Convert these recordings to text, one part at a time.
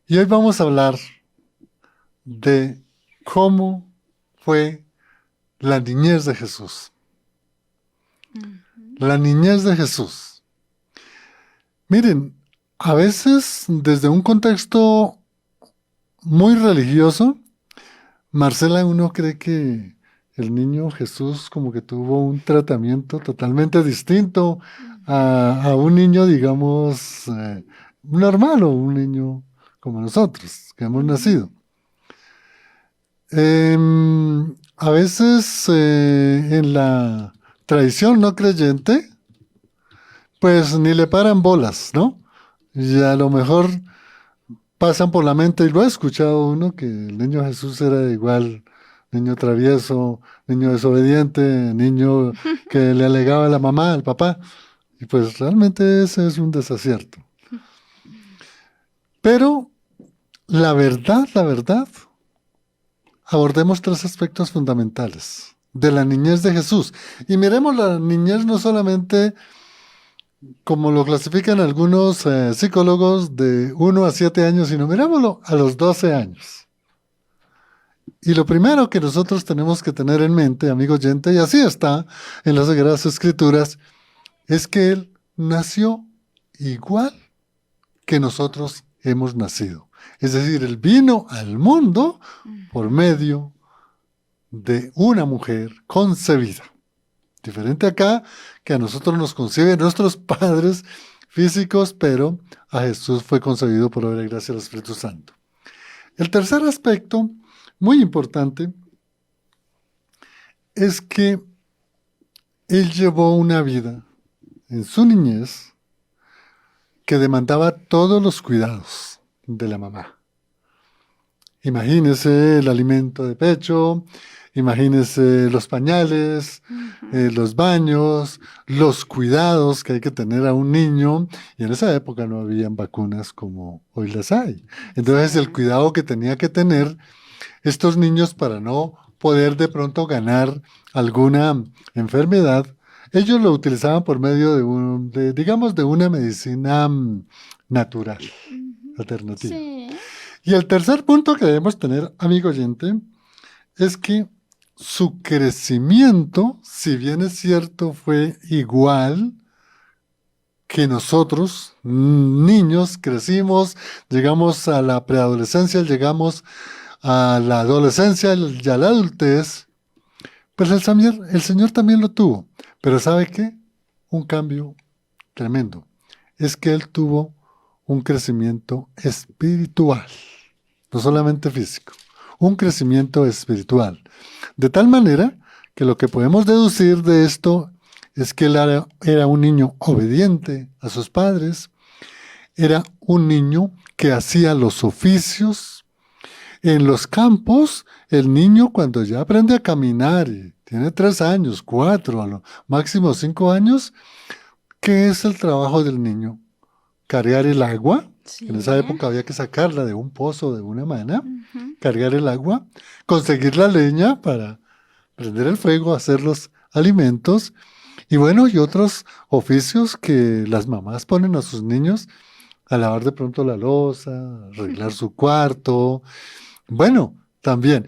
Y hoy vamos a hablar de cómo fue la niñez de Jesús. Ujú. La niñez de Jesús. Miren, a veces desde un contexto muy religioso, Marcela, uno cree que el niño Jesús como que tuvo un tratamiento totalmente distinto a un niño, digamos, normal o un niño como nosotros, que hemos Ujú. nacido. A veces en la tradición no creyente, pues ni le paran bolas, ¿no? Y a lo mejor pasan por la mente, y lo ha escuchado uno, que el niño Jesús era igual, niño travieso, niño desobediente, niño que le alegaba a la mamá, al papá, y pues realmente ese es un desacierto. Pero la verdad, abordemos tres aspectos fundamentales de la niñez de Jesús. Y miremos la niñez no solamente como lo clasifican algunos psicólogos de 1 a 7 años, sino mirémoslo a los 12 años. Y lo primero que nosotros tenemos que tener en mente, amigo oyente, y así está en las Sagradas Escrituras, es que Él nació igual que nosotros hemos nacido. Es decir, Él vino al mundo por Ujú. medio de una mujer concebida. Diferente acá que a nosotros nos conciben nuestros padres físicos, pero a Jesús fue concebido por obra y gracia del Espíritu Santo. El tercer aspecto, muy importante, es que él llevó una vida en su niñez que demandaba todos los cuidados de la mamá. Imagínese el alimento de pecho, imagínese los pañales, Ujú. los baños, los cuidados que hay que tener a un niño. Y en esa época no habían vacunas como hoy las hay. Entonces el Sí. cuidado que tenía que tener estos niños para no poder de pronto ganar alguna enfermedad, ellos lo utilizaban por medio digamos, de una medicina natural, Ujú. alternativa. Sí. Y el tercer punto que debemos tener, amigo oyente, es que su crecimiento, si bien es cierto, fue igual que nosotros, niños, crecimos, llegamos a la preadolescencia, llegamos a la adolescencia y a la adultez, pues el Señor también lo tuvo. Pero ¿sabe qué? Un cambio tremendo. Es que Él tuvo un crecimiento espiritual, no solamente físico, un crecimiento espiritual. De tal manera que lo que podemos deducir de esto es que él era un niño obediente a sus padres, era un niño que hacía los oficios. En los campos, el niño cuando ya aprende a caminar y tiene 3 años, 4, a lo máximo 5 años, ¿qué es el trabajo del niño? Cargar el agua. En esa Sí. época había que sacarla de un pozo, de una mana, Ujú. cargar el agua, conseguir la leña para prender el fuego, hacer los alimentos y bueno, y otros oficios que las mamás ponen a sus niños a lavar de pronto la loza, arreglar su cuarto. Bueno, también,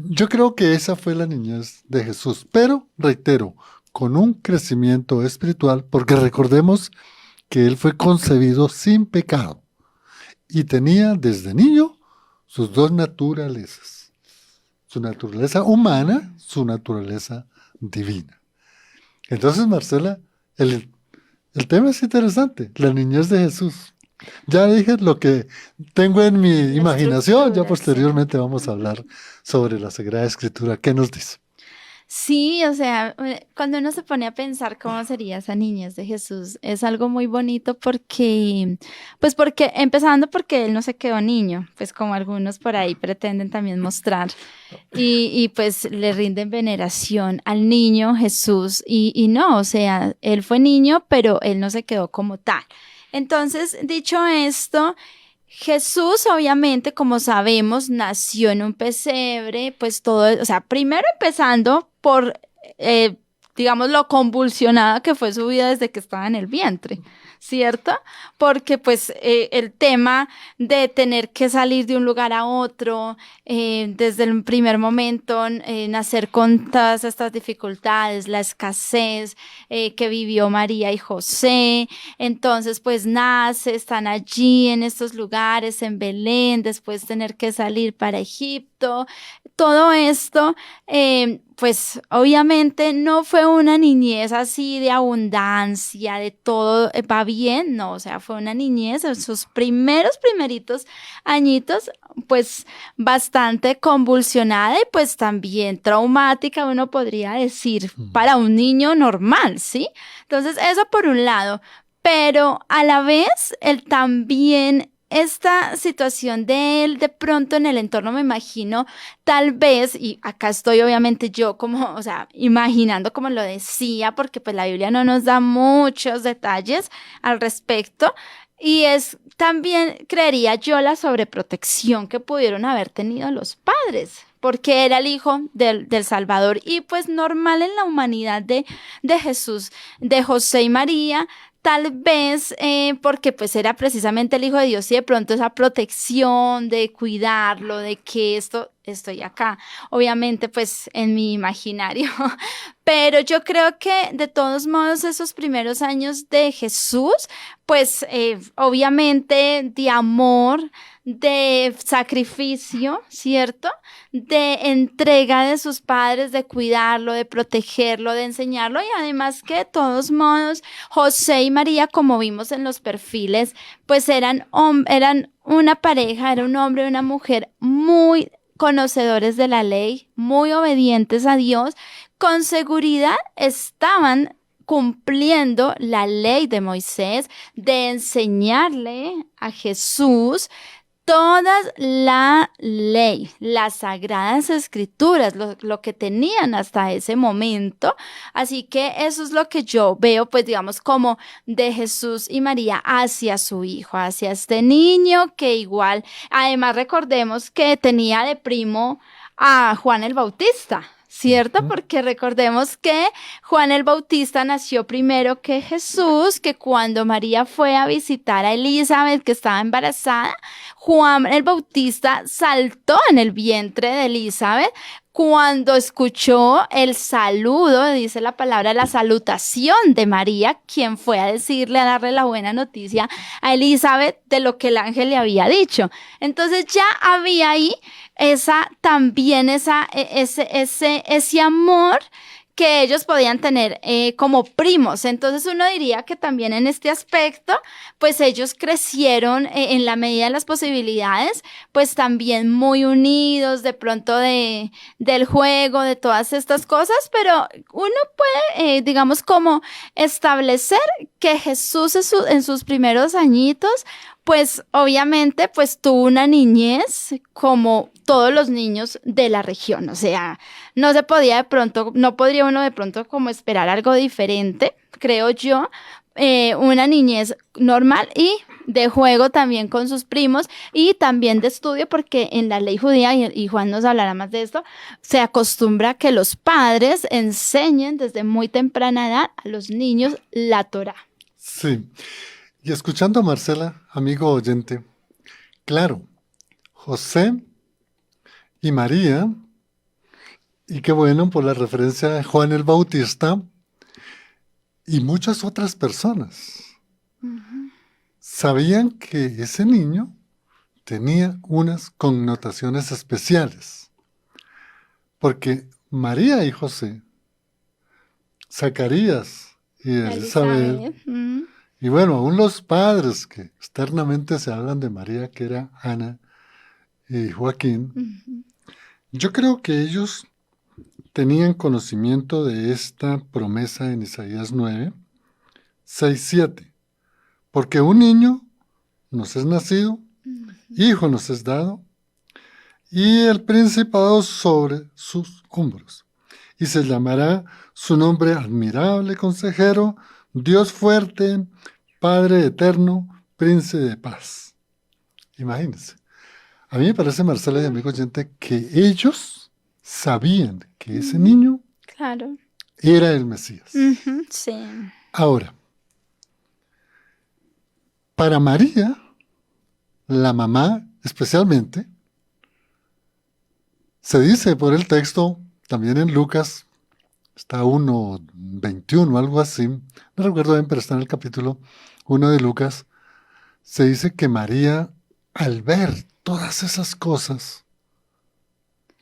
yo creo que esa fue la niñez de Jesús, pero reitero, con un crecimiento espiritual, porque recordemos que él fue concebido sin pecado y tenía desde niño sus dos naturalezas, su naturaleza humana, Mm. su naturaleza divina. Entonces, Marcela, el, el tema es interesante, la niñez de Jesús. Ya dije lo que tengo en mi La imaginación, ya estructura, sí. posteriormente vamos a Ujú. hablar sobre la Sagrada Escritura. ¿Qué nos dice? Sí, o sea, cuando uno se pone a pensar cómo sería esa niñez de Jesús, es algo muy bonito porque, pues porque, empezando porque él no se quedó niño, pues como algunos por ahí pretenden también mostrar, y pues le rinden veneración al niño Jesús, y no, o sea, él fue niño, pero él no se quedó como tal. Entonces, dicho esto, Jesús, obviamente, como sabemos, nació en un pesebre, pues todo, o sea, primero empezando por, digamos, lo convulsionada que fue su vida desde que estaba en el vientre. ¿cierto? Porque pues el tema de tener que salir de un lugar a otro, desde el primer momento, nacer con todas estas dificultades, la escasez que vivió María y José, entonces pues nace, están allí en estos lugares, en Belén, después tener que salir para Egipto, todo esto, pues obviamente no fue una niñez así de abundancia, de todo va bien, no, o sea, fue una niñez en sus primeritos añitos, pues bastante convulsionada y pues también traumática, uno podría decir, para un niño normal, ¿sí? Entonces, eso por un lado, pero a la vez, él también... Esta situación de él de pronto en el entorno, me imagino, tal vez, y acá estoy obviamente yo como, o sea, imaginando como lo decía, porque pues la Biblia no nos da muchos detalles al respecto, y es también, creería yo, la sobreprotección que pudieron haber tenido los padres, porque era el hijo del Salvador, y pues normal en la humanidad de Jesús, de José y María. Tal vez porque pues era precisamente el Hijo de Dios y de pronto esa protección de cuidarlo, de que estoy acá, obviamente pues en mi imaginario, pero yo creo que de todos modos esos primeros años de Jesús, pues obviamente de amor, de sacrificio, ¿cierto? De entrega de sus padres, de cuidarlo, de protegerlo, de enseñarlo y además que de todos modos José y María, como vimos en los perfiles, pues eran una pareja, era un hombre y una mujer muy conocedores de la ley, muy obedientes a Dios, con seguridad estaban cumpliendo la ley de Moisés, de enseñarle a Jesús toda la ley, las sagradas escrituras, lo que tenían hasta ese momento. Así que eso es lo que yo veo, pues digamos, como de Jesús y María hacia su hijo, hacia este niño que igual, además recordemos que tenía de primo a Juan el Bautista. ¿Cierto? Ujú. Porque recordemos que Juan el Bautista nació primero que Jesús, que cuando María fue a visitar a Elizabeth, que estaba embarazada, Juan el Bautista saltó en el vientre de Elizabeth cuando escuchó el saludo, dice la palabra, la salutación de María, quien fue a decirle, a darle la buena noticia a Elizabeth de lo que el ángel le había dicho. Entonces ya había ahí ese amor que ellos podían tener como primos. Entonces uno diría que también en este aspecto, pues ellos crecieron en la medida de las posibilidades, pues también muy unidos de pronto del juego, de todas estas cosas, pero uno puede, digamos, como establecer que Jesús en sus primeros añitos, pues obviamente pues tuvo una niñez como todos los niños de la región, o sea, no se podía de pronto, no podría uno de pronto como esperar algo diferente, creo yo, una niñez normal y de juego también con sus primos y también de estudio porque en la ley judía, y Juan nos hablará más de esto, se acostumbra que los padres enseñen desde muy temprana edad a los niños la Torá. Sí. Y escuchando a Marcela, amigo oyente, claro, José y María, y qué bueno por la referencia de Juan el Bautista, y muchas otras personas Ujú. sabían que ese niño tenía unas connotaciones especiales, porque María y José, Zacarías y Elizabeth, Elizabeth. Mm. y bueno, aún los padres que externamente se hablan de María, que era Ana y Joaquín, Ujú. yo creo que ellos tenían conocimiento de esta promesa en Isaías 9, 6, 7, porque un niño nos es nacido, Ujú. hijo nos es dado, y el principado sobre sus hombros. Y se llamará su nombre admirable consejero, Dios fuerte, Padre eterno, Príncipe de paz. Imagínense. A mí me parece, Marcela y amigo oyente, que ellos sabían que ese Mm. niño Claro. era el Mesías. Ujú. Sí. Ahora, Para María, la mamá especialmente, se dice por el texto, también en Lucas, está 1:21 o algo así, no recuerdo bien, pero está en el capítulo 1 de Lucas, se dice que María, al ver todas esas cosas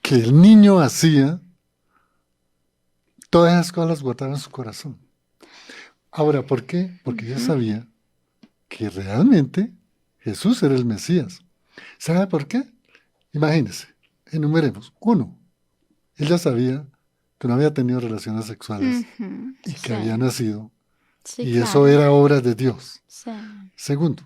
que el niño hacía, todas esas cosas las guardaba en su corazón. Ahora, ¿por qué? Porque ella sabía que realmente Jesús era el Mesías. ¿Sabe por qué? Imagínense, enumeremos. Uno, ella sabía que no había tenido relaciones sexuales y que Sí, había nacido, sí, y eso claro. era obra de Dios. Sí. Segundo,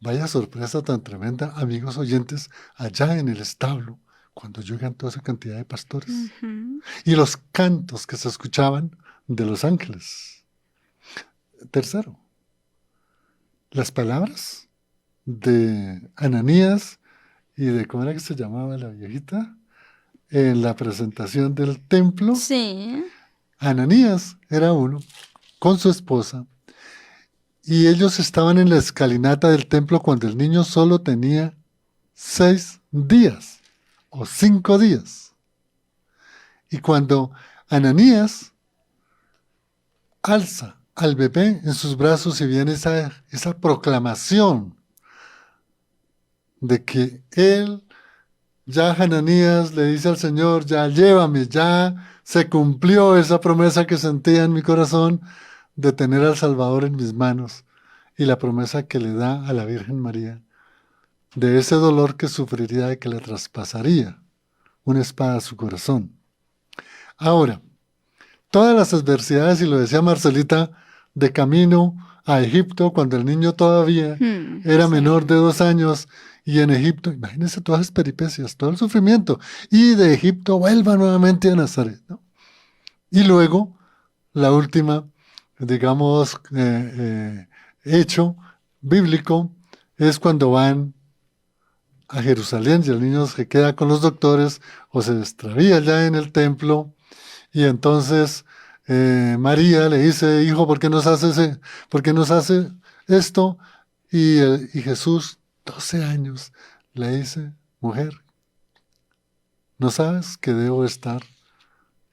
vaya sorpresa tan tremenda, amigos oyentes, allá en el establo, cuando llegan toda esa cantidad de pastores Ujú. y los cantos que se escuchaban de los ángeles. Tercero, las palabras de Ananías y de, ¿cómo era que se llamaba la viejita? En la presentación del templo, Sí. Ananías era uno con su esposa y ellos estaban en la escalinata del templo cuando el niño solo tenía 6 días o 5 días. Y cuando Ananías alza al bebé en sus brazos y viene esa proclamación de que él, ya Ananías le dice al Señor, ya llévame, ya se cumplió esa promesa que sentía en mi corazón de tener al Salvador en mis manos y la promesa que le da a la Virgen María de ese dolor que sufriría de que le traspasaría una espada a su corazón. Ahora, todas las adversidades, y lo decía Marcelita, de camino a Egipto, cuando el niño todavía era Sí. menor de 2 años, y en Egipto, imagínense todas las peripecias, todo el sufrimiento, y de Egipto vuelva nuevamente a Nazaret, ¿no? Y luego, la última, digamos, hecho bíblico, es cuando van a Jerusalén y el niño se queda con los doctores o se extravía ya en el templo, y entonces María le dice, hijo, ¿por qué nos hace esto? Y Jesús, 12 años, le dice, mujer, ¿no sabes que debo estar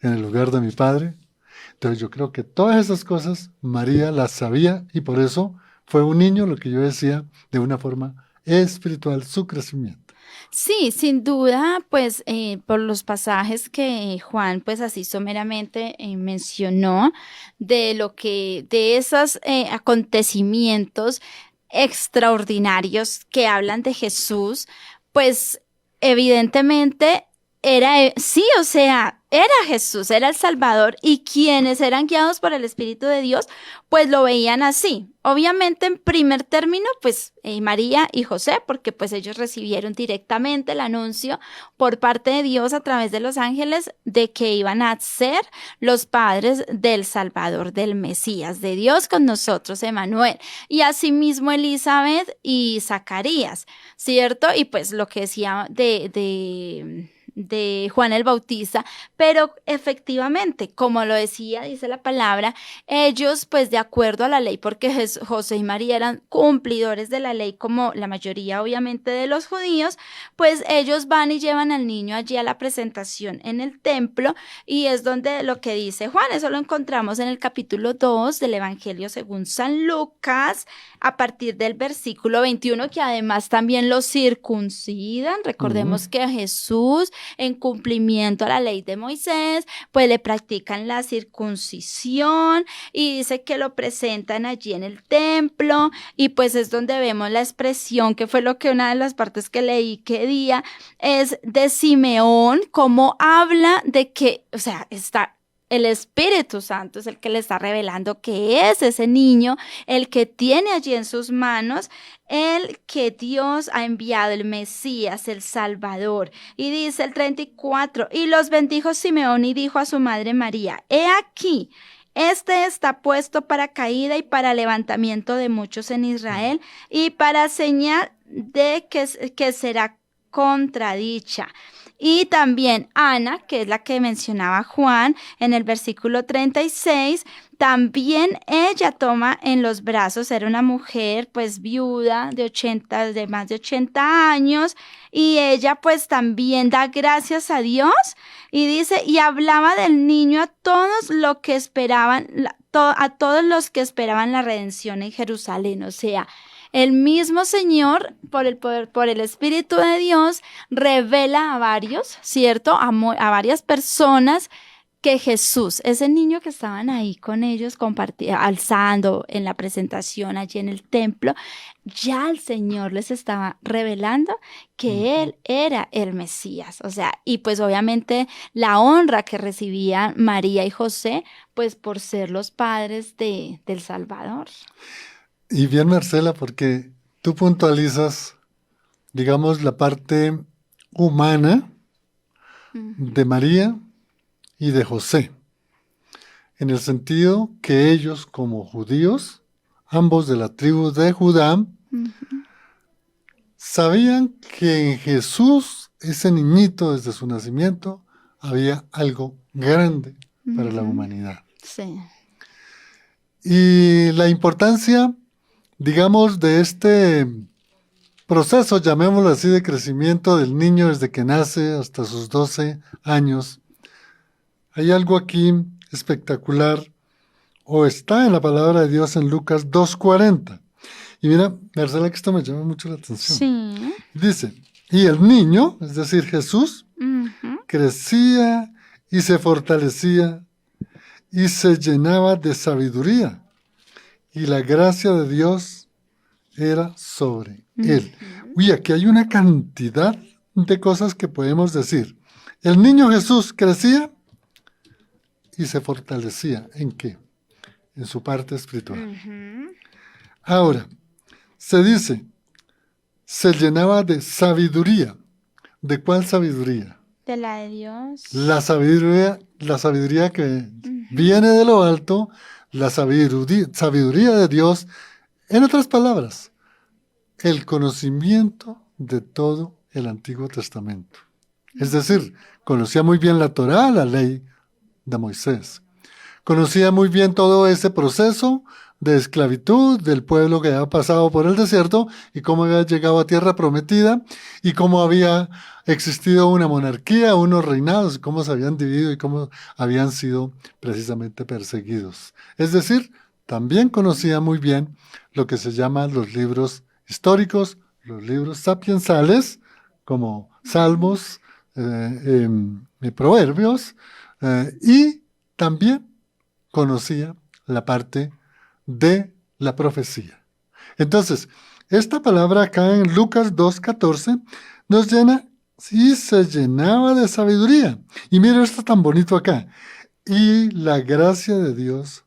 en el lugar de mi padre? Entonces yo creo que todas esas cosas María las sabía y por eso fue un niño, lo que yo decía, de una forma espiritual, su crecimiento. Sí, sin duda, pues por los pasajes que Juan, pues así someramente mencionó, de esos acontecimientos extraordinarios que hablan de Jesús, pues evidentemente era, sí, o sea, era Jesús, era el Salvador, y quienes eran guiados por el Espíritu de Dios, pues lo veían así. Obviamente, en primer término, pues María y José, porque pues ellos recibieron directamente el anuncio por parte de Dios a través de los ángeles de que iban a ser los padres del Salvador, del Mesías, de Dios con nosotros, Emanuel. Y asimismo Elizabeth y Zacarías, ¿cierto? Y pues lo que decía de Juan el Bautista, pero efectivamente, como lo decía, dice la palabra, ellos pues de acuerdo a la ley, porque José y María eran cumplidores de la ley como la mayoría obviamente de los judíos, pues ellos van y llevan al niño allí a la presentación en el templo, y es donde lo que dice Juan, eso lo encontramos en el capítulo 2 del Evangelio según San Lucas, a partir del versículo 21, que además también lo circuncidan. Recordemos que a Jesús, en cumplimiento a la ley de Moisés, pues le practican la circuncisión, y dice que lo presentan allí en el templo, y pues es donde vemos la expresión, que fue lo que una de las partes que leí que día, es de Simeón, cómo habla de que, o sea, está el Espíritu Santo es el que le está revelando que es ese niño, el que tiene allí en sus manos, el que Dios ha enviado, el Mesías, el Salvador. Y dice el 34, y los bendijo Simeón y dijo a su madre María, he aquí, este está puesto para caída y para levantamiento de muchos en Israel, y para señal de que será contradicha. Y también Ana, que es la que mencionaba Juan en el versículo 36, también ella toma en los brazos, era una mujer pues viuda de más de 80 años, y ella pues también da gracias a Dios y dice, y hablaba del niño a todos los que esperaban, a todos los que esperaban la redención en Jerusalén. O sea, el mismo Señor, por el poder, por el Espíritu de Dios, revela a varios, ¿cierto? A varias personas que Jesús, ese niño que estaban ahí con ellos alzando en la presentación allí en el templo, ya el Señor les estaba revelando que Él era el Mesías. O sea, y pues obviamente la honra que recibían María y José, pues por ser los padres del Salvador. Y bien, Marcela, porque tú puntualizas, digamos, la parte humana de María y de José, en el sentido que ellos, como judíos, ambos de la tribu de Judá, sabían que en Jesús, ese niñito desde su nacimiento, había algo grande para la humanidad. Sí. Y la importancia, digamos, de este proceso, llamémoslo así, de crecimiento del niño desde que nace hasta sus 12 años, hay algo aquí espectacular, o está en la palabra de Dios en Lucas 2:40. Y mira, Marcela, que esto me llama mucho la atención. Sí. Dice, y el niño, es decir, Jesús, crecía y se fortalecía y se llenaba de sabiduría, y la gracia de Dios era sobre él. Uy, aquí hay una cantidad de cosas que podemos decir. El niño Jesús crecía y se fortalecía. ¿En qué? En su parte espiritual. Ahora, se dice, se llenaba de sabiduría. ¿De cuál sabiduría? De la de Dios. La sabiduría que viene de lo alto, la sabiduría de Dios. En otras palabras, el conocimiento de todo el Antiguo Testamento. Es decir, conocía muy bien la Torá, la ley de Moisés. Conocía muy bien todo ese proceso de esclavitud del pueblo que había pasado por el desierto y cómo había llegado a tierra prometida y cómo había existido una monarquía, unos reinados, cómo se habían dividido y cómo habían sido precisamente perseguidos. Es decir, también conocía muy bien lo que se llaman los libros históricos, los libros sapiensales, como Salmos, Proverbios, y también conocía la parte de la profecía. Entonces, esta palabra acá en Lucas 2:14 nos llena, sí, se llenaba de sabiduría. Y mira esto tan bonito acá. Y la gracia de Dios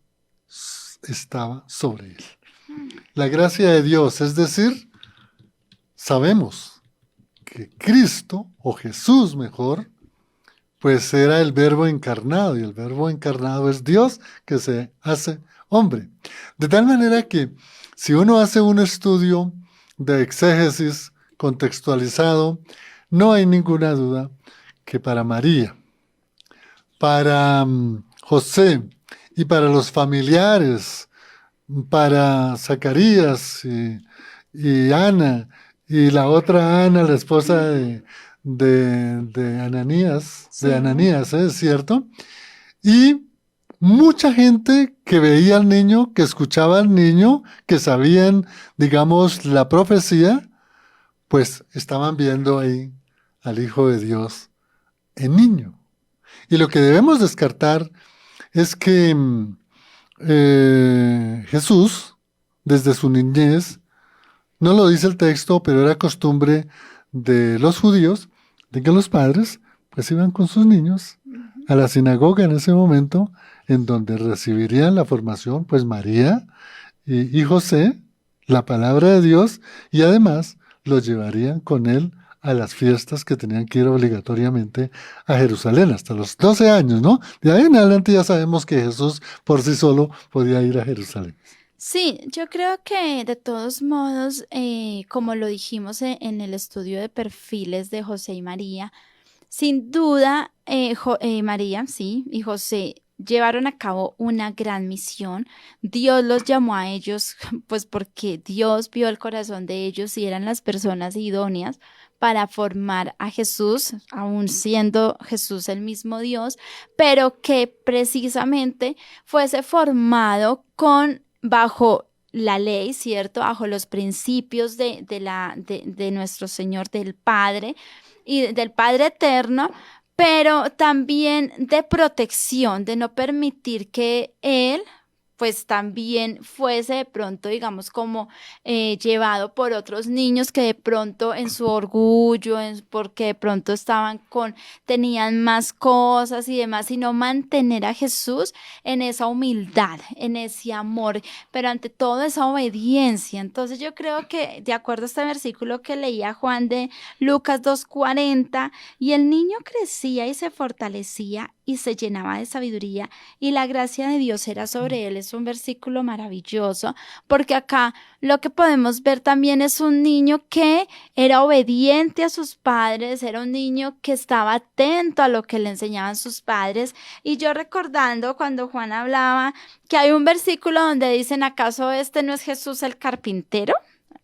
estaba sobre él. La gracia de Dios, es decir, sabemos que Cristo, o Jesús mejor, pues era el verbo encarnado, y el verbo encarnado es Dios que se hace hombre. De tal manera que si uno hace un estudio de exégesis contextualizado, no hay ninguna duda que para María, para José y para los familiares, para Zacarías y Ana, y la otra Ana, la esposa de Ananías, Sí. de Ananías, ¿es cierto? Y mucha gente que veía al niño, que escuchaba al niño, que sabían, digamos, la profecía, pues estaban viendo ahí al Hijo de Dios en niño. Y lo que debemos descartar es que Jesús, desde su niñez, no lo dice el texto, pero era costumbre de los judíos, de que los padres pues iban con sus niños a la sinagoga en ese momento, en donde recibirían la formación, pues María y José, la palabra de Dios, y además los llevarían con él a las fiestas que tenían que ir obligatoriamente a Jerusalén, hasta los 12 años, ¿no? De ahí en adelante ya sabemos que Jesús por sí solo podía ir a Jerusalén. Sí, yo creo que de todos modos, como lo dijimos en el estudio de perfiles de José y María, Sin duda, María, sí, y José llevaron a cabo una gran misión. Dios los llamó a ellos, pues porque Dios vio el corazón de ellos y eran las personas idóneas para formar a Jesús, aun siendo Jesús el mismo Dios, pero que precisamente fuese formado bajo la ley, ¿cierto? Bajo los principios de nuestro Señor, del Padre y del Padre eterno, pero también de protección, de no permitir que Él pues también fuese de pronto, digamos, como llevado por otros niños que de pronto en su orgullo, porque de pronto tenían más cosas y demás, sino mantener a Jesús en esa humildad, en ese amor, pero ante todo esa obediencia. Entonces yo creo que de acuerdo a este versículo que leía Juan de Lucas 2:40, y el niño crecía y se fortalecía y se llenaba de sabiduría y la gracia de Dios era sobre él. Es un versículo maravilloso porque acá lo que podemos ver también es un niño que era obediente a sus padres, era un niño que estaba atento a lo que le enseñaban sus padres. Y yo recordando cuando Juan hablaba que hay un versículo donde dicen, ¿acaso este no es Jesús el carpintero?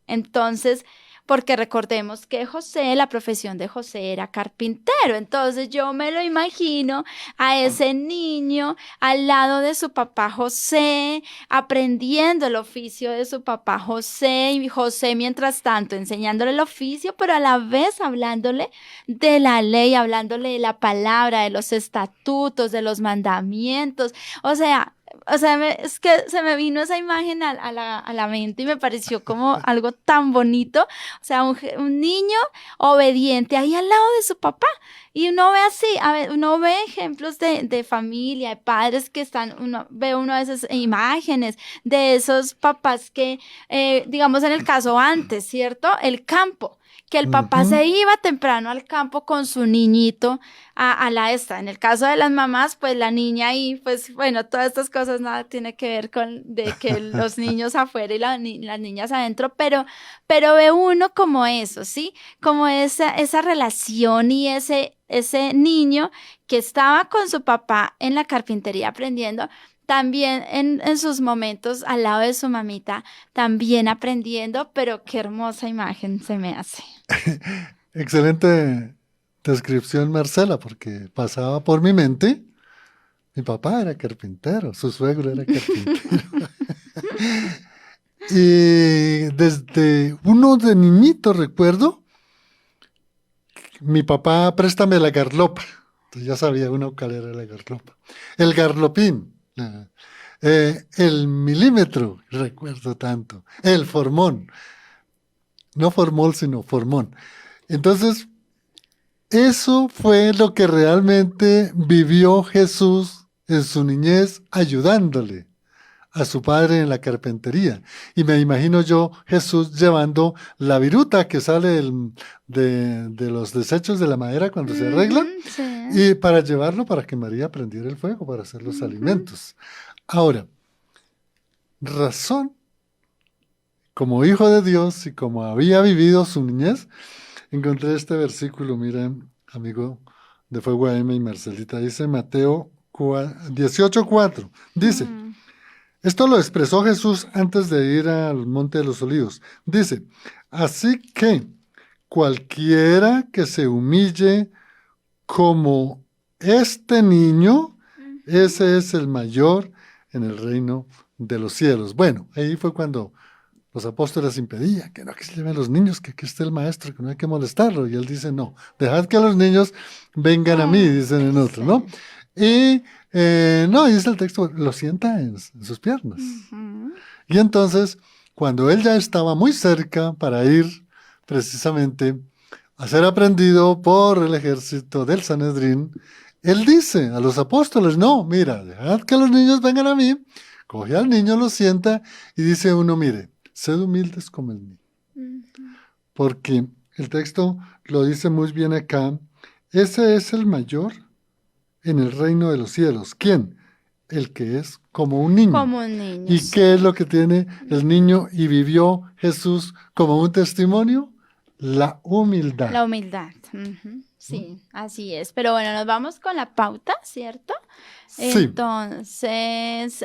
Entonces, porque recordemos que José, la profesión de José era carpintero, entonces yo me lo imagino a ese niño al lado de su papá José, aprendiendo el oficio de su papá José, y José mientras tanto enseñándole el oficio, pero a la vez hablándole de la ley, hablándole de la palabra, de los estatutos, de los mandamientos, es que se me vino esa imagen a la mente y me pareció como algo tan bonito. O sea, un niño obediente ahí al lado de su papá. Y uno ve así, uno ve ejemplos de familia, de padres que ve uno a veces imágenes de esos papás que, digamos en el caso antes, ¿cierto? El campo. Que el papá Ujú. se iba temprano al campo con su niñito a la esta. En el caso de las mamás, pues la niña ahí, pues bueno, todas estas cosas nada tiene que ver con de que los niños afuera y las niñas adentro, pero ve uno como eso, ¿sí? Como esa relación y ese niño que estaba con su papá en la carpintería aprendiendo, también en sus momentos al lado de su mamita, también aprendiendo, pero qué hermosa imagen se me hace. Excelente descripción, Marcela, porque pasaba por mi mente, mi papá era carpintero, su suegro era carpintero. Y desde uno de niñito recuerdo, mi papá, préstame la garlopa. Entonces ya sabía uno cuál era la garlopa. El garlopín, el milímetro, recuerdo tanto. El formón, no formol, sino formón. Entonces, eso fue lo que realmente vivió Jesús en su niñez, ayudándole a su padre en la carpintería. Y me imagino yo Jesús llevando la viruta que sale de los desechos de la madera cuando se arreglan, Ujú, sí. y para llevarlo para que María prendiera el fuego para hacer los Ujú. alimentos. Ahora, razón, como hijo de Dios y como había vivido su niñez, encontré este versículo, miren, amigo de Fuego AM y Marcelita, dice Mateo 18:4, dice, Mm. esto lo expresó Jesús antes de ir al Monte de los Olivos. Dice, así que cualquiera que se humille como este niño, Ujú. ese es el mayor en el reino de los cielos. Bueno, ahí fue cuando los apóstoles impedían que no, que se lleven los niños, que aquí esté el maestro, que no hay que molestarlo. Y él dice, no, dejad que los niños vengan a mí, dicen en otro, ¿no? Sí. Y no, dice el texto, lo sienta en sus piernas. Ujú. Y entonces, cuando él ya estaba muy cerca para ir precisamente a ser aprendido por el ejército del Sanedrín, él dice a los apóstoles, no, mira, dejad que los niños vengan a mí, coge al niño, lo sienta y dice uno, mire, sed humildes como el niño, Ujú. porque el texto lo dice muy bien acá, ese es el mayor en el reino de los cielos. ¿Quién? El que es como un niño. Como un niño, ¿Y qué es sí. lo que tiene el niño y vivió Jesús como un testimonio? la humildad. La humildad. Ujú, sí, así es. Pero bueno, nos vamos con la pauta, ¿cierto? Sí, Entonces,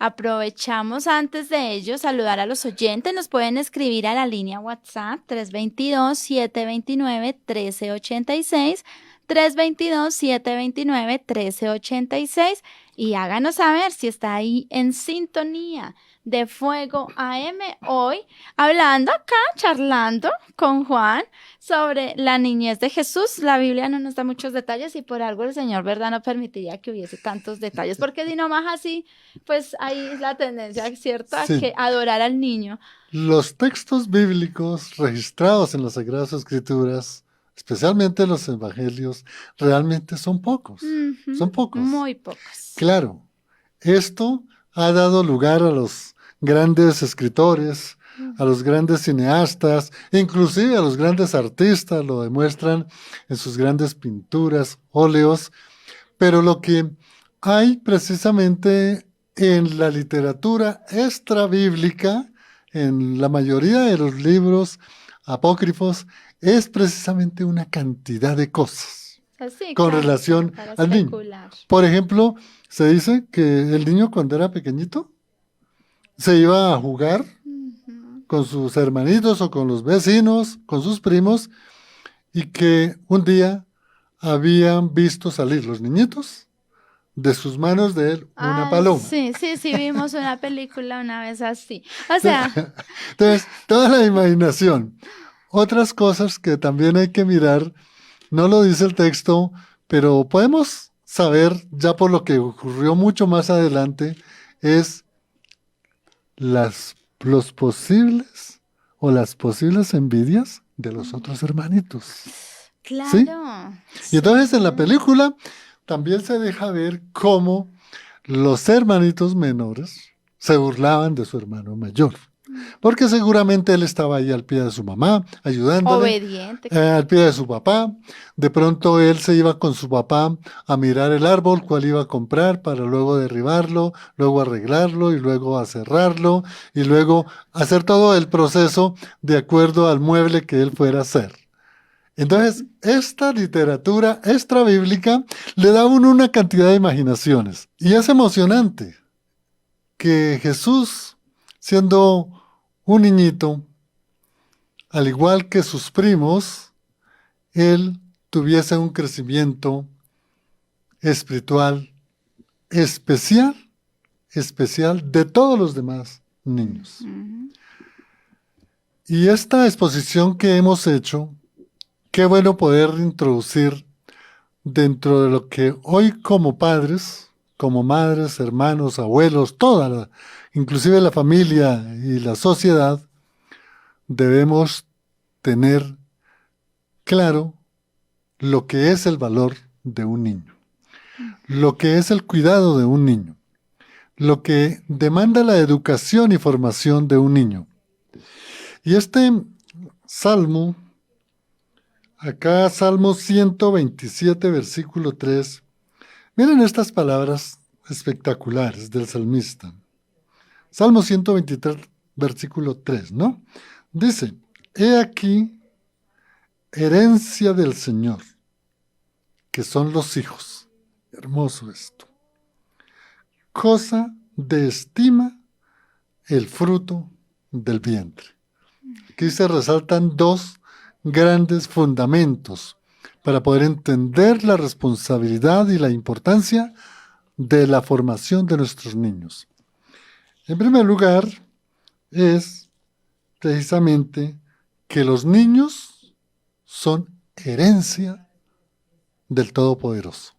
aprovechamos antes de ello saludar a los oyentes. Nos pueden escribir a la línea WhatsApp 322-729-1386, 322-729-1386 y háganos saber si está ahí en sintonía de Fuego AM hoy, hablando acá, charlando con Juan sobre la niñez de Jesús. La Biblia no nos da muchos detalles y por algo el Señor, ¿verdad?, no permitiría que hubiese tantos detalles, porque si no más así, pues ahí es la tendencia, ¿cierto?, a sí. que adorar al niño. Los textos bíblicos registrados en las Sagradas Escrituras, especialmente los evangelios, realmente son pocos. Ujú, Son pocos. muy pocos. Claro, esto ha dado lugar a los grandes escritores, a los grandes cineastas, inclusive a los grandes artistas, lo demuestran en sus grandes pinturas, óleos, pero lo que hay precisamente en la literatura extrabíblica, en la mayoría de los libros apócrifos, es precisamente una cantidad de cosas Así, con claro, relación para al niño. especular. Por ejemplo, se dice que el niño cuando era pequeñito se iba a jugar Ujú. con sus hermanitos o con los vecinos, con sus primos, y que un día habían visto salir los niñitos de sus manos de él una Ah, paloma. sí, vimos una película una vez así. O sea, Entonces, toda la imaginación. Otras cosas que también hay que mirar, no lo dice el texto, pero podemos saber ya por lo que ocurrió mucho más adelante, es los posibles o las posibles envidias de los otros hermanitos. ¿Sí? claro. Y entonces en la Sí. película también se deja ver cómo los hermanitos menores se burlaban de su hermano mayor. Porque seguramente él estaba ahí al pie de su mamá, ayudándole, Obediente. al pie de su papá. De pronto él se iba con su papá a mirar el árbol, cuál iba a comprar, para luego derribarlo, luego arreglarlo y luego a cerrarlo y luego hacer todo el proceso de acuerdo al mueble que él fuera a hacer. Entonces, esta literatura extrabíblica le da a uno una cantidad de imaginaciones. Y es emocionante que Jesús, siendo un niñito, al igual que sus primos, él tuviese un crecimiento espiritual especial de todos los demás niños. Ujú. Y esta exposición que hemos hecho, qué bueno poder introducir dentro de lo que hoy como padres, como madres, hermanos, abuelos, inclusive la familia y la sociedad, debemos tener claro lo que es el valor de un niño, lo que es el cuidado de un niño, lo que demanda la educación y formación de un niño. Y este salmo, acá Salmo 127, versículo 3, miren estas palabras espectaculares del salmista. Salmo 123, versículo 3, ¿no? Dice, he aquí herencia del Señor, que son los hijos. Hermoso esto. Cosa de estima el fruto del vientre. Aquí se resaltan dos grandes fundamentos para poder entender la responsabilidad y la importancia de la formación de nuestros niños. En primer lugar, es precisamente que los niños son herencia del Todopoderoso.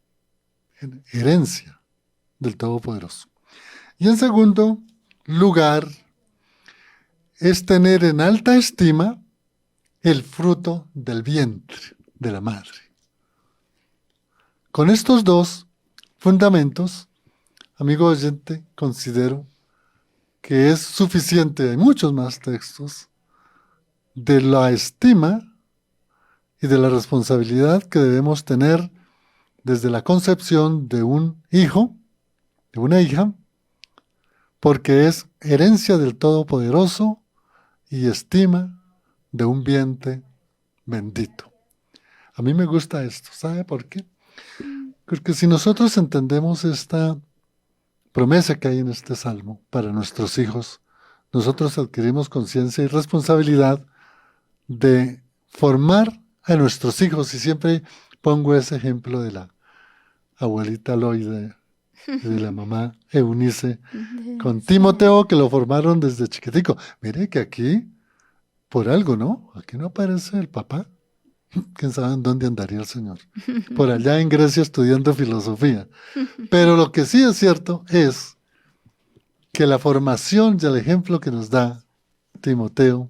Herencia del Todopoderoso. Y en segundo lugar, es tener en alta estima el fruto del vientre de la madre. Con estos dos fundamentos, amigo oyente, considero que es suficiente, hay muchos más textos, de la estima y de la responsabilidad que debemos tener desde la concepción de un hijo, de una hija, porque es herencia del Todopoderoso y estima de un vientre bendito. A mí me gusta esto, ¿sabe por qué? Porque si nosotros entendemos esta promesa que hay en este salmo para nuestros hijos, nosotros adquirimos conciencia y responsabilidad de formar a nuestros hijos. Y siempre pongo ese ejemplo de la abuelita Loide y de la mamá Eunice con Sí. Timoteo, que lo formaron desde chiquitico. Mire que aquí, por algo, ¿no? Aquí no aparece el papá. ¿Quién sabe en dónde andaría el señor? Por allá en Grecia estudiando filosofía. Pero lo que sí es cierto es que la formación y el ejemplo que nos da Timoteo,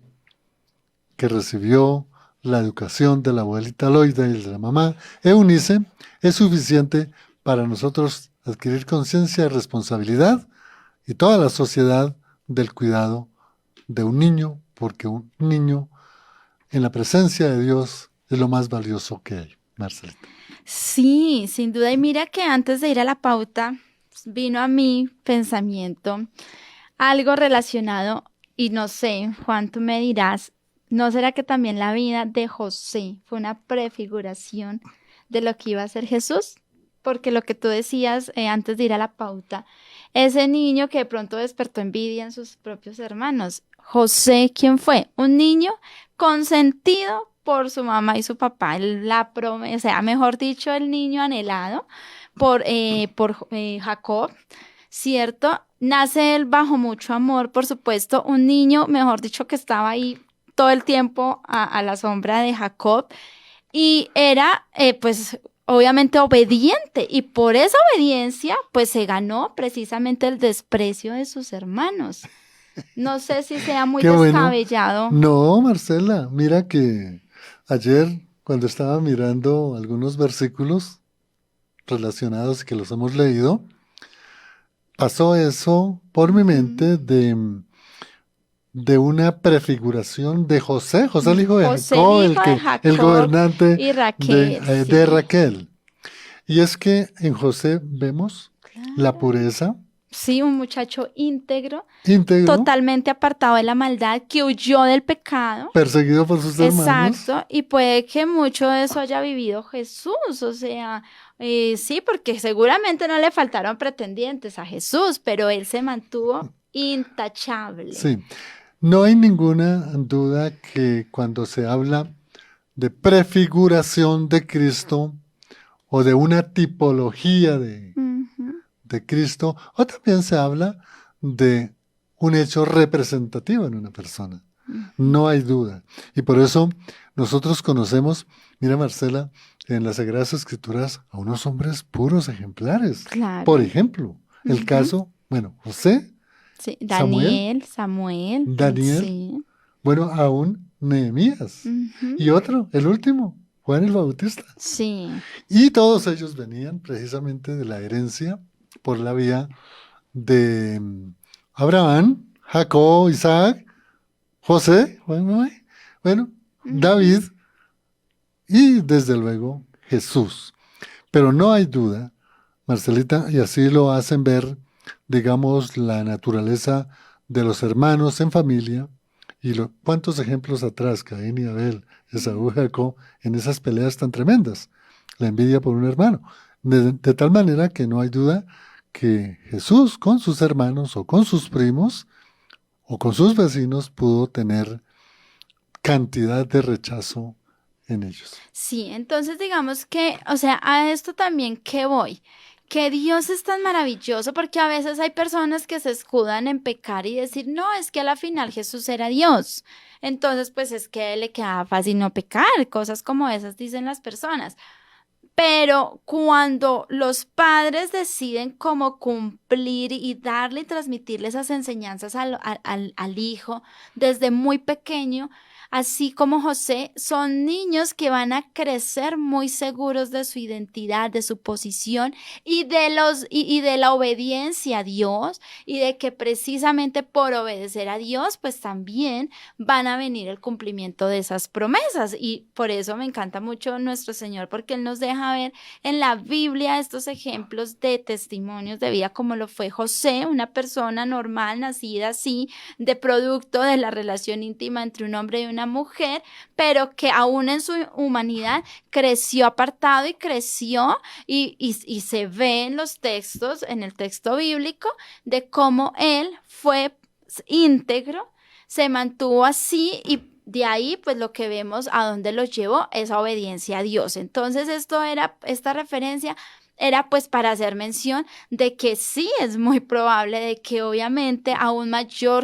que recibió la educación de la abuelita Loida y de la mamá Eunice, es suficiente para nosotros adquirir conciencia y responsabilidad y toda la sociedad del cuidado de un niño, porque un niño en la presencia de Dios es lo más valioso que hay, Marcelita. Sí, sin duda. Y mira que antes de ir a la pauta, vino a mi pensamiento algo relacionado, y no sé, Juan, tú me dirás, ¿no será que también la vida de José fue una prefiguración de lo que iba a ser Jesús? Porque lo que tú decías antes de ir a la pauta, ese niño que de pronto despertó envidia en sus propios hermanos. José, ¿quién fue? Un niño consentido por su mamá y su papá, o sea, mejor dicho, el niño anhelado por Jacob, ¿cierto? Nace él bajo mucho amor, por supuesto, un niño, mejor dicho, que estaba ahí todo el tiempo a la sombra de Jacob y era, pues, obviamente obediente y por esa obediencia, pues, se ganó precisamente el desprecio de sus hermanos. No sé si sea muy Qué bueno. descabellado. No, Marcela, mira que ayer cuando estaba mirando algunos versículos relacionados que los hemos leído, pasó eso por mi Ujú. mente de una prefiguración de José, José el hijo de José, el Jacob, hijo de el Jacob gobernante y Raquel, de sí. Raquel. Y es que en José vemos la Claro. pureza, Sí, un muchacho íntegro, íntegro, totalmente apartado de la maldad, que huyó del pecado. perseguido por sus hermanos. Exacto, y puede que mucho de eso haya vivido Jesús, o sea, sí, porque seguramente no le faltaron pretendientes a Jesús, pero él se mantuvo intachable. Sí, no hay ninguna duda que cuando se habla de prefiguración de Cristo o de una tipología Ujú, de Cristo, o también se habla de un hecho representativo en una persona. ujú. No hay duda. Y por eso nosotros conocemos, mira Marcela, en las Sagradas Escrituras a unos hombres puros ejemplares. Por Claro. ejemplo, el Ujú. caso, bueno, José, Sí, Samuel, Daniel, Samuel, Daniel, sí. bueno, aún Nehemías. Ujú. Y otro, el último, Juan el Bautista. Sí. Y todos ellos venían precisamente de la herencia por la vía de Abraham, Jacob, Isaac, José, bueno, Ujú. David y desde luego Jesús. Pero no hay duda, Marcelita, y así lo hacen ver, digamos, la naturaleza de los hermanos en familia y cuántos ejemplos atrás, Caín y Abel, Esaú y Jacob, en esas peleas tan tremendas, la envidia por un hermano. De tal manera que no hay duda que Jesús con sus hermanos o con sus primos o con sus vecinos pudo tener cantidad de rechazo en ellos. Sí, entonces digamos que, o sea, a esto también que voy, que Dios es tan maravilloso porque a veces hay personas que se escudan en pecar y decir, no, es que a la final Jesús era Dios. Entonces, pues es que le quedaba fácil no pecar, cosas como esas dicen las personas. Pero cuando los padres deciden cómo cumplir y darle y transmitirle esas enseñanzas al hijo desde muy pequeño, así como José, son niños que van a crecer muy seguros de su identidad, de su posición y de la obediencia a Dios y de que precisamente por obedecer a Dios, pues también van a venir el cumplimiento de esas promesas. Y por eso me encanta mucho nuestro Señor, porque Él nos deja ver en la Biblia estos ejemplos de testimonios de vida, como lo fue José, una persona normal, nacida así, de producto de la relación íntima entre un hombre y una una mujer, pero que aún en su humanidad creció apartado y creció y se ve en los textos, en el texto bíblico, de cómo él fue íntegro, se mantuvo así y de ahí, pues lo que vemos a dónde los llevó es a obediencia a Dios. Entonces, esta referencia era pues para hacer mención de que sí es muy probable de que obviamente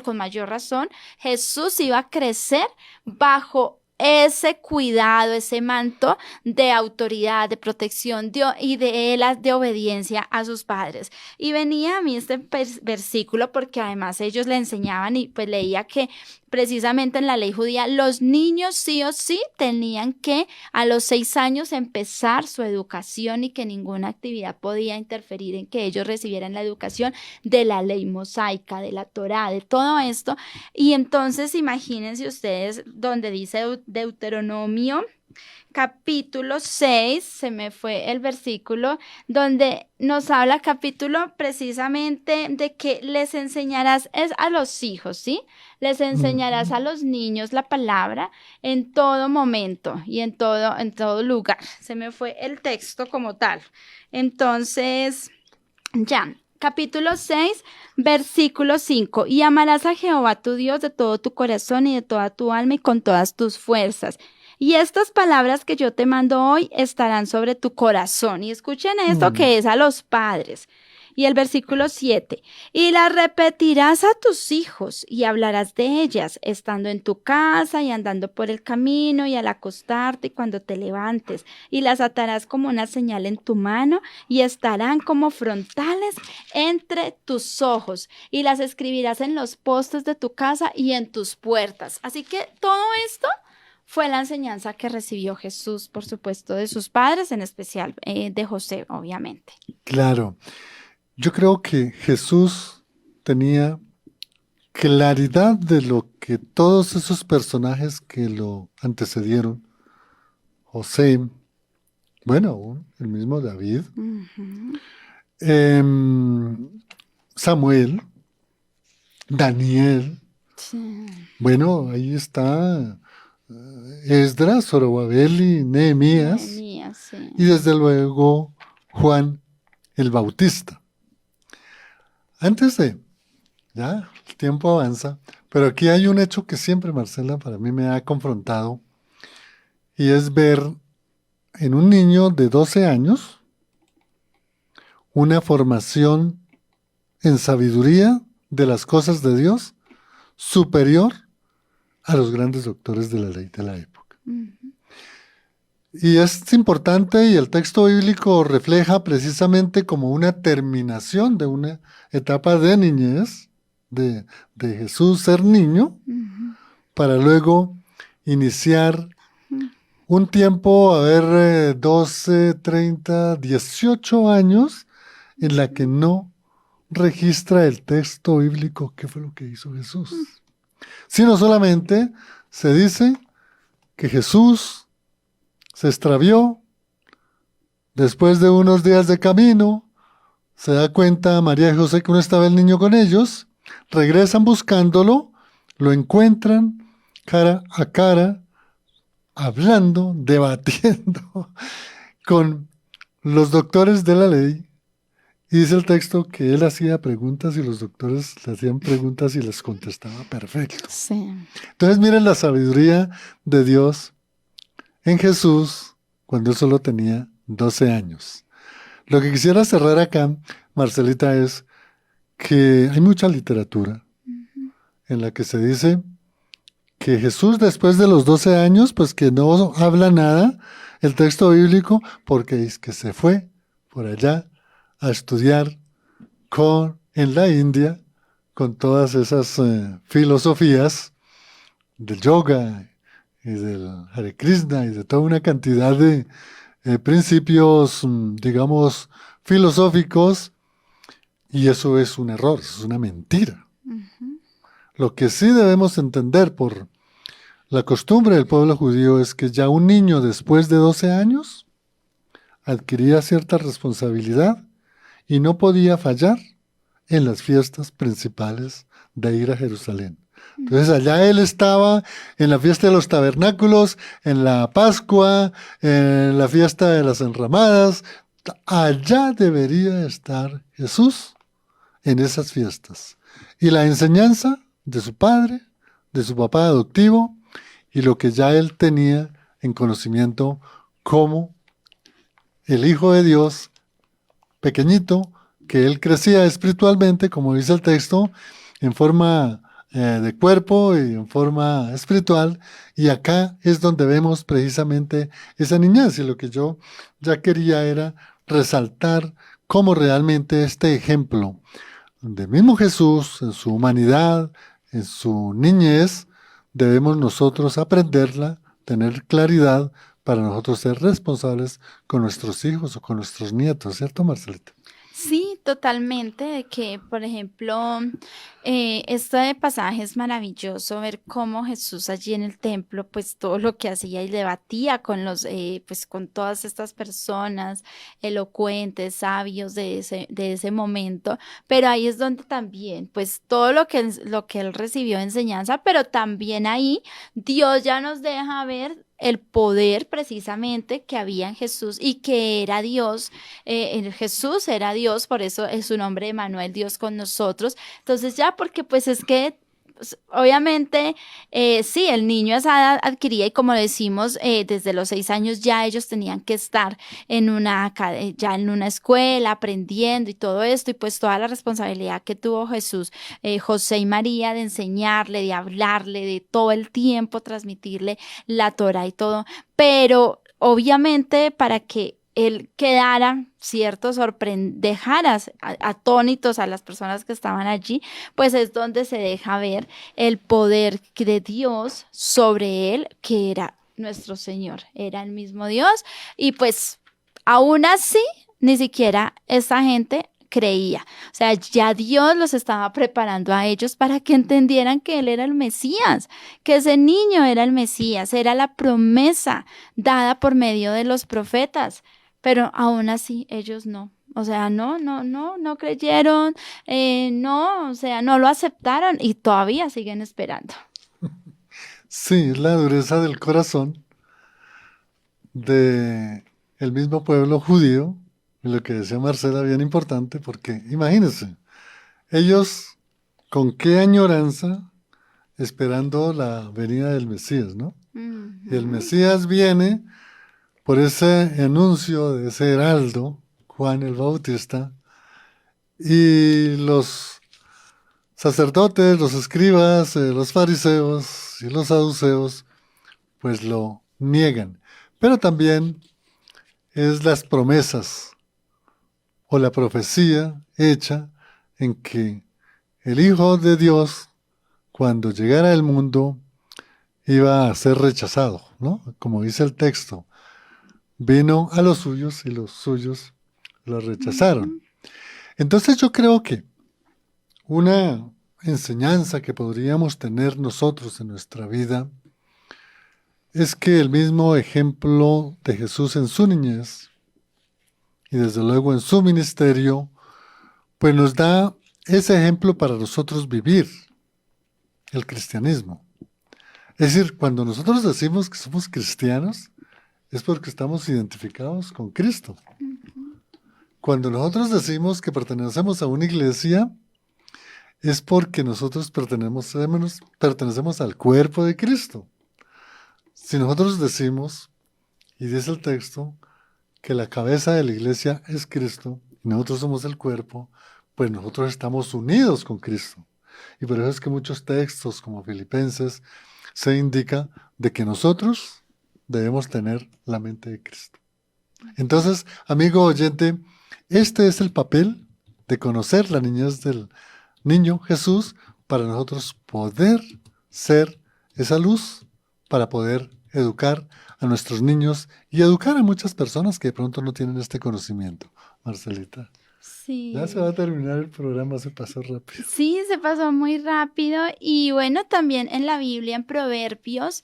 con mayor razón, Jesús iba a crecer bajo ese cuidado, ese manto de autoridad, de protección de obediencia a sus padres. Y venía a mí este versículo porque además ellos le enseñaban y pues leía que precisamente en la ley judía los niños sí o sí tenían que a los 6 años empezar su educación y que ninguna actividad podía interferir en que ellos recibieran la educación de la ley mosaica, de la Torá, de todo esto. Y entonces imagínense ustedes donde dice Deuteronomio capítulo 6, se me fue el versículo, donde nos habla capítulo precisamente de que les enseñarás es a los hijos, ¿sí? Les enseñarás a los niños la palabra en todo momento y en todo lugar. Se me fue el texto como tal. Entonces, ya. Capítulo 6, versículo 5. Y amarás a Jehová tu Dios de todo tu corazón y de toda tu alma y con todas tus fuerzas. Y estas palabras que yo te mando hoy estarán sobre tu corazón. Y escuchen esto que es a los padres. Y el versículo 7, y las repetirás a tus hijos y hablarás de ellas, estando en tu casa y andando por el camino y al acostarte y cuando te levantes, y las atarás como una señal en tu mano y estarán como frontales entre tus ojos, y las escribirás en los postes de tu casa y en tus puertas. Así que todo esto fue la enseñanza que recibió Jesús, por supuesto, de sus padres, en especial de José, obviamente. Claro. Yo creo que Jesús tenía claridad de lo que todos esos personajes que lo antecedieron, José, bueno, el mismo David, Samuel, Daniel, Sí. bueno, ahí está Esdras, Zorobabel y Nehemías, Sí. y desde luego Juan el Bautista. Antes de, ya, el tiempo avanza, pero aquí hay un hecho que siempre, Marcela, para mí me ha confrontado, y es ver en un niño de 12 años una formación en sabiduría de las cosas de Dios superior a los grandes doctores de la ley de la época. Y es importante, y el texto bíblico refleja precisamente como una terminación de una etapa de niñez, de Jesús ser niño, para luego iniciar un tiempo, 12, 30, 18 años, en la que no registra el texto bíblico qué fue lo que hizo Jesús. Sino solamente se dice que Jesús se extravió, después de unos días de camino, se da cuenta María y José que no estaba el niño con ellos, regresan buscándolo, lo encuentran cara a cara, hablando, debatiendo con los doctores de la ley, y dice el texto que él hacía preguntas y los doctores le hacían preguntas y les contestaba perfecto. Sí. Entonces miren la sabiduría de Dios en Jesús cuando él solo tenía 12 años. Lo que quisiera cerrar acá, Marcelita, es que hay mucha literatura en la que se dice que Jesús después de los 12 años, pues que no habla nada el texto bíblico, porque es que se fue por allá a estudiar en la India con todas esas filosofías del yoga y del Hare Krishna y de toda una cantidad de principios, digamos, filosóficos, y eso es un error, es una mentira. Lo que sí debemos entender por la costumbre del pueblo judío es que ya un niño después de 12 años adquiría cierta responsabilidad y no podía fallar en las fiestas principales de ir a Jerusalén. Entonces allá él estaba en la fiesta de los tabernáculos, en la Pascua, en la fiesta de las enramadas. Allá debería estar Jesús en esas fiestas. Y la enseñanza de su padre, de su papá adoptivo, y lo que ya él tenía en conocimiento como el Hijo de Dios, pequeñito, que él crecía espiritualmente, como dice el texto, en forma de cuerpo y en forma espiritual, y acá es donde vemos precisamente esa niñez, y lo que yo ya quería era resaltar cómo realmente este ejemplo del mismo Jesús, en su humanidad, en su niñez, debemos nosotros aprenderla, tener claridad para nosotros ser responsables con nuestros hijos o con nuestros nietos, ¿cierto, Marcelita? Sí, totalmente, de que, por ejemplo, este pasaje es maravilloso, ver cómo Jesús allí en el templo, pues todo lo que hacía y debatía con pues con todas estas personas elocuentes, sabios de ese momento, pero ahí es donde también, pues todo lo que él recibió de enseñanza, pero también ahí Dios ya nos deja ver el poder precisamente que había en Jesús y que era Dios. Jesús era Dios, por eso es su nombre Emmanuel, Dios con nosotros. Entonces ya, porque pues es que pues, obviamente sí, el niño a esa edad adquiría y como decimos, desde los 6 años ya ellos tenían que estar ya en una escuela aprendiendo y todo esto y pues toda la responsabilidad que tuvo Jesús, José y María de enseñarle, de hablarle, de todo el tiempo transmitirle la Torah y todo, pero obviamente para que él quedara, ¿cierto? Dejara atónitos a las personas que estaban allí, pues es donde se deja ver el poder de Dios sobre él, que era nuestro Señor, era el mismo Dios, y pues aún así, ni siquiera esta gente creía. O sea, ya Dios los estaba preparando a ellos para que entendieran que Él era el Mesías, que ese niño era el Mesías, era la promesa dada por medio de los profetas. Pero aún así ellos no. O sea, no creyeron, no, o sea, no lo aceptaron y todavía siguen esperando. Sí, es la dureza del corazón de el mismo pueblo judío, y lo que decía Marcela, bien importante, porque imagínense, ellos con qué añoranza esperando la venida del Mesías, ¿no? Y el Ujú. Mesías viene por ese anuncio de ese heraldo, Juan el Bautista, y los sacerdotes, los escribas, los fariseos y los saduceos, pues lo niegan. Pero también es las promesas o la profecía hecha en que el Hijo de Dios, cuando llegara al mundo, iba a ser rechazado, ¿no? Como dice el texto, vino a los suyos y los suyos lo rechazaron. Ujú. Entonces yo creo que una enseñanza que podríamos tener nosotros en nuestra vida es que el mismo ejemplo de Jesús en su niñez y desde luego en su ministerio, pues nos da ese ejemplo para nosotros vivir el cristianismo. Es decir, cuando nosotros decimos que somos cristianos, es porque estamos identificados con Cristo. Cuando nosotros decimos que pertenecemos a una iglesia, es porque nosotros pertenecemos al cuerpo de Cristo. Si nosotros decimos, y dice el texto, que la cabeza de la iglesia es Cristo y nosotros somos el cuerpo, pues nosotros estamos unidos con Cristo. Y por eso es que muchos textos como Filipenses se indica de que nosotros debemos tener la mente de Cristo. Entonces, amigo oyente, este es el papel de conocer la niñez del niño Jesús para nosotros poder ser esa luz, para poder educar a nuestros niños y educar a muchas personas que de pronto no tienen este conocimiento. Marcelita. Ya se va Sí. a terminar el programa, se pasó rápido. Sí, se pasó muy rápido y bueno, también en la Biblia, en Proverbios,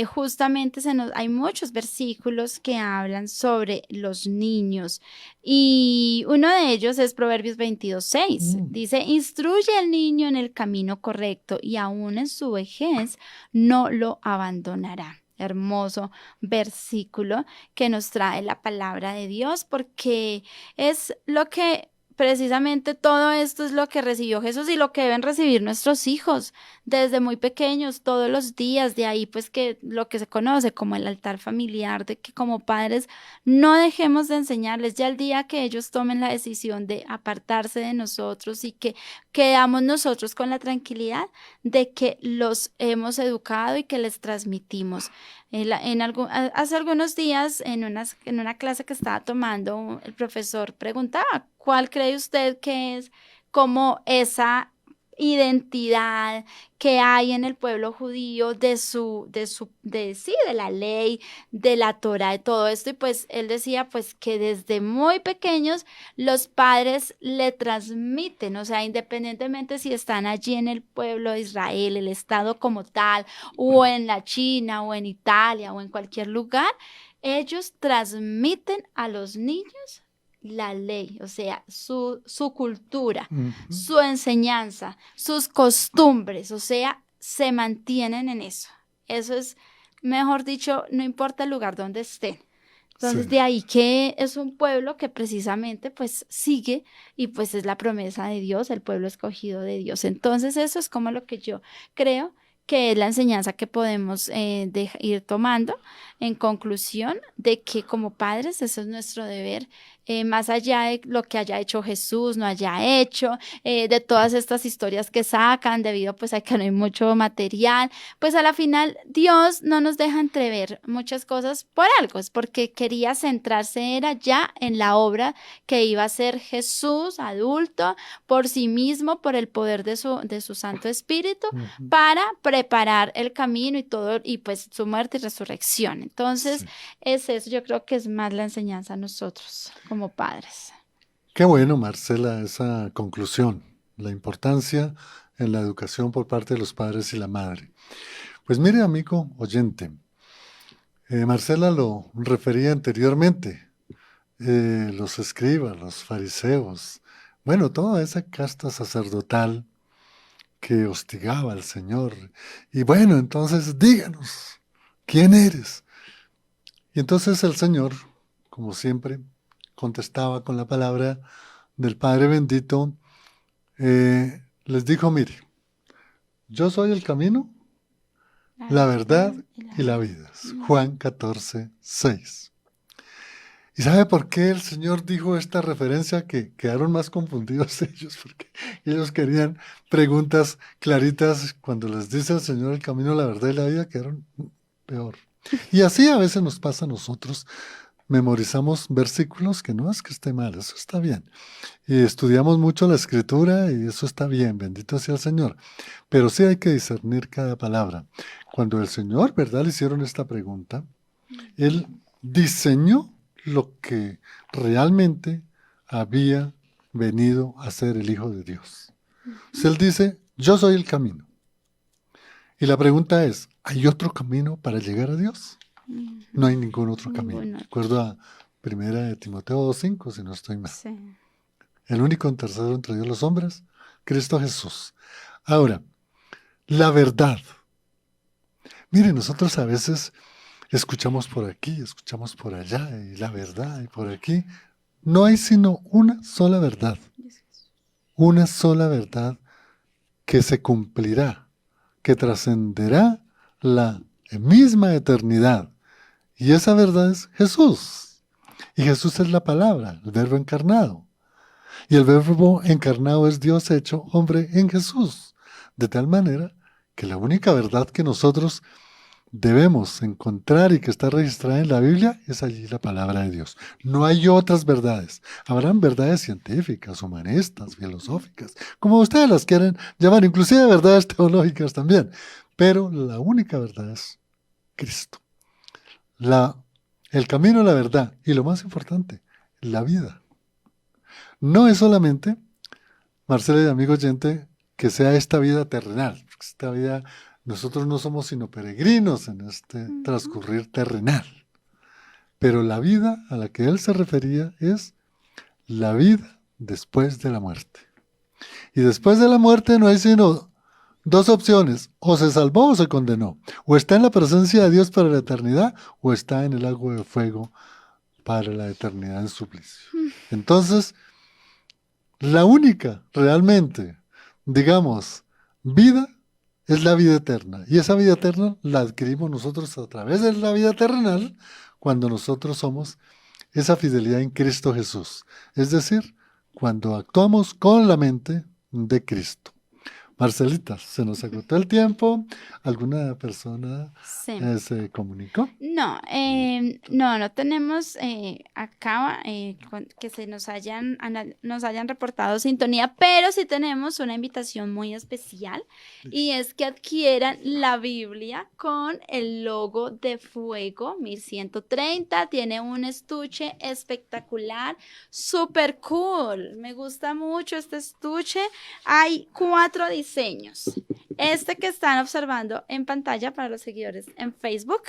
justamente hay muchos versículos que hablan sobre los niños y uno de ellos es Proverbios 22:6. Mm, Dice, instruye al niño en el camino correcto y aún en su vejez no lo abandonará. Hermoso versículo que nos trae la palabra de Dios porque es lo que precisamente todo esto es lo que recibió Jesús y lo que deben recibir nuestros hijos desde muy pequeños, todos los días. De ahí pues que lo que se conoce como el altar familiar, de que como padres no dejemos de enseñarles ya el día que ellos tomen la decisión de apartarse de nosotros y que quedamos nosotros con la tranquilidad de que los hemos educado y que les transmitimos. Hace algunos días, en una clase que estaba tomando, el profesor preguntaba, ¿cuál cree usted que es como esa identidad que hay en el pueblo judío sí, de la ley, de la Torá, de todo esto? Y pues él decía pues que desde muy pequeños los padres le transmiten, o sea, independientemente si están allí en el pueblo de Israel, el estado como tal, o en la China, o en Italia, o en cualquier lugar, ellos transmiten a los niños la ley, o sea, su cultura, ujú. su enseñanza, sus costumbres, o sea, se mantienen en eso. Eso es, mejor dicho, no importa el lugar donde estén. Sí. Entonces, de ahí que es un pueblo que precisamente pues sigue y pues es la promesa de Dios, el pueblo escogido de Dios. Entonces, eso es como lo que yo creo que es la enseñanza que podemos ir tomando en conclusión de que como padres eso es nuestro deber, más allá de lo que haya hecho Jesús, no haya hecho, de todas estas historias que sacan debido pues a que no hay mucho material, pues a la final Dios no nos deja entrever muchas cosas por algo, es porque quería centrarse era ya en la obra que iba a ser Jesús adulto por sí mismo, por el poder de su Santo Espíritu, Ujú. para preparar el camino y todo, y pues su muerte y resurrección. Entonces, Sí. es eso, yo creo que es más la enseñanza a nosotros como padres. Qué bueno, Marcela, esa conclusión, la importancia en la educación por parte de los padres y la madre. Pues mire, amigo oyente, Marcela lo refería anteriormente, los escribas, los fariseos, bueno, toda esa casta sacerdotal que hostigaba al Señor. Y bueno, entonces díganos, ¿quién eres? Y entonces el Señor, como siempre, contestaba con la palabra del Padre bendito, les dijo, mire, yo soy el camino, La la verdad verdad y la y la vida. vida. Juan 14:6. ¿Y sabe por qué el Señor dijo esta referencia? Que quedaron más confundidos ellos, porque ellos querían preguntas claritas. Cuando les dice el Señor el camino, la verdad y la vida, quedaron peor. Y así a veces nos pasa a nosotros. Memorizamos versículos que no es que esté mal, eso está bien. Y estudiamos mucho la escritura y eso está bien, bendito sea el Señor. Pero sí hay que discernir cada palabra. Cuando el Señor, ¿verdad?, le hicieron esta pregunta, Él diseñó lo que realmente había venido a ser el Hijo de Dios. O sea, Él dice, yo soy el camino. Y la pregunta es, ¿hay otro camino para llegar a Dios? No hay ningún otro camino. Ningún De otro. acuerdo a 1 Timoteo 2:5, si no estoy mal. Sí. El único intercesor entre Dios y los hombres, Cristo Jesús. Ahora, la verdad. Mire, nosotros a veces escuchamos por aquí, escuchamos por allá, y la verdad, y por aquí. No hay sino una sola verdad. Una sola verdad que se cumplirá, que trascenderá la misma eternidad. Y esa verdad es Jesús. Y Jesús es la palabra, el verbo encarnado. Y el verbo encarnado es Dios hecho hombre en Jesús. De tal manera que la única verdad que nosotros debemos encontrar y que está registrada en la Biblia es allí la palabra de Dios. No hay otras verdades. Habrán verdades científicas, humanistas, filosóficas, como ustedes las quieren llamar, inclusive verdades teológicas también. Pero la única verdad es Cristo. El camino, la verdad y lo más importante, la vida. no es solamente, Marcela y amigo oyente, que sea esta vida terrenal. Esta vida, nosotros no somos sino peregrinos en este transcurrir terrenal. Pero la vida a la que él se refería es la vida después de la muerte. Y después de la muerte no hay sino dos opciones: o se salvó o se condenó. O está en la presencia de Dios para la eternidad, o está en el lago de fuego para la eternidad en suplicio. Entonces, la única realmente, digamos, vida es la vida eterna. Y esa vida eterna la adquirimos nosotros a través de la vida terrenal cuando nosotros somos esa fidelidad en Cristo Jesús. Es decir, cuando actuamos con la mente de Cristo. Marcelita, se nos agotó el tiempo. ¿Alguna persona Sí. se comunicó? No tenemos acá que se nos hayan reportado sintonía, pero sí tenemos una invitación muy especial y es que adquieran la Biblia con el logo de fuego 1130. Tiene un estuche espectacular, súper cool. Me gusta mucho este estuche. Hay 4 diseños. Este que están observando en pantalla para los seguidores en Facebook,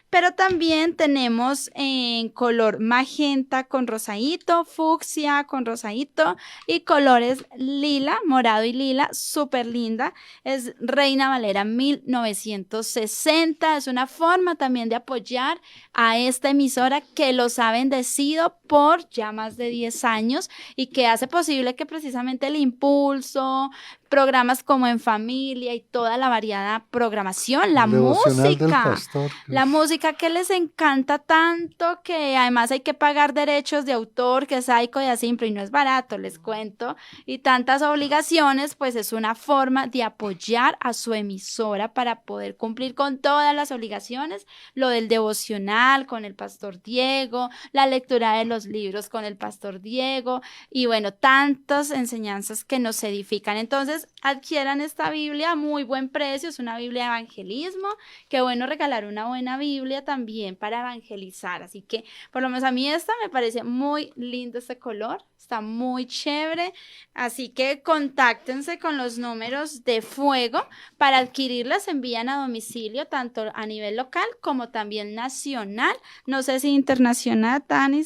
pero también tenemos en color magenta con rosadito, fucsia con rosadito y colores lila, morado y lila, súper linda. Es Reina Valera 1960. Es una forma también de apoyar a esta emisora que los ha bendecido por ya más de 10 años y que hace posible que precisamente el impulso, programas como En Familia y toda la variada programación, la Devocional del música, pastor. la música que les encanta tanto, que además hay que pagar derechos de autor, que es Saico y Asimpro y no es barato, les cuento, y tantas obligaciones, pues es una forma de apoyar a su emisora para poder cumplir con todas las obligaciones, lo del devocional con el pastor Diego, la lectura de los libros con el pastor Diego, y bueno, tantas enseñanzas que nos edifican. Entonces, adquieran esta Biblia a muy buen precio, es una Biblia de evangelismo, qué bueno regalar una buena Biblia también para evangelizar, así que por lo menos a mí esta me parece muy lindo este color, está muy chévere, así que contáctense con los números de fuego para adquirirlas, envían a domicilio tanto a nivel local como también nacional, no sé si internacional, Tani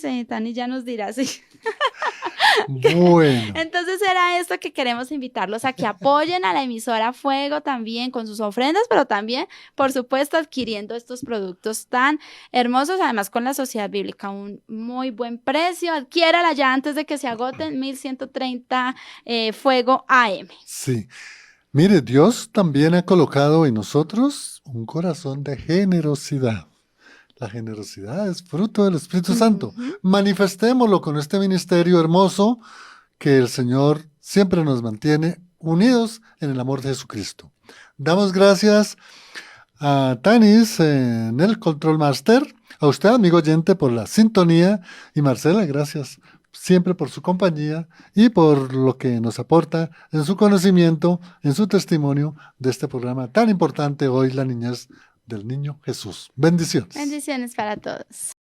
ya nos dirá si. Bueno, Entonces era esto que queremos invitarlos a que apoyen a la emisora Fuego también con sus ofrendas, pero también, por supuesto, adquiriendo estos productos tan hermosos, además con la Sociedad Bíblica, un muy buen precio. Adquiérala ya antes de que se agoten, 1130 Fuego AM. sí. Mire, Dios también ha colocado en nosotros un corazón de generosidad. La generosidad es fruto del Espíritu Santo. Manifestémoslo con este ministerio hermoso que el Señor siempre nos mantiene unidos en el amor de Jesucristo. Damos gracias a Tanis en el Control Master, a usted, amigo oyente, por la sintonía, y Marcela, gracias siempre por su compañía y por lo que nos aporta en su conocimiento, en su testimonio de este programa tan importante hoy, la niñez del niño Jesús. Bendiciones. Bendiciones para todos.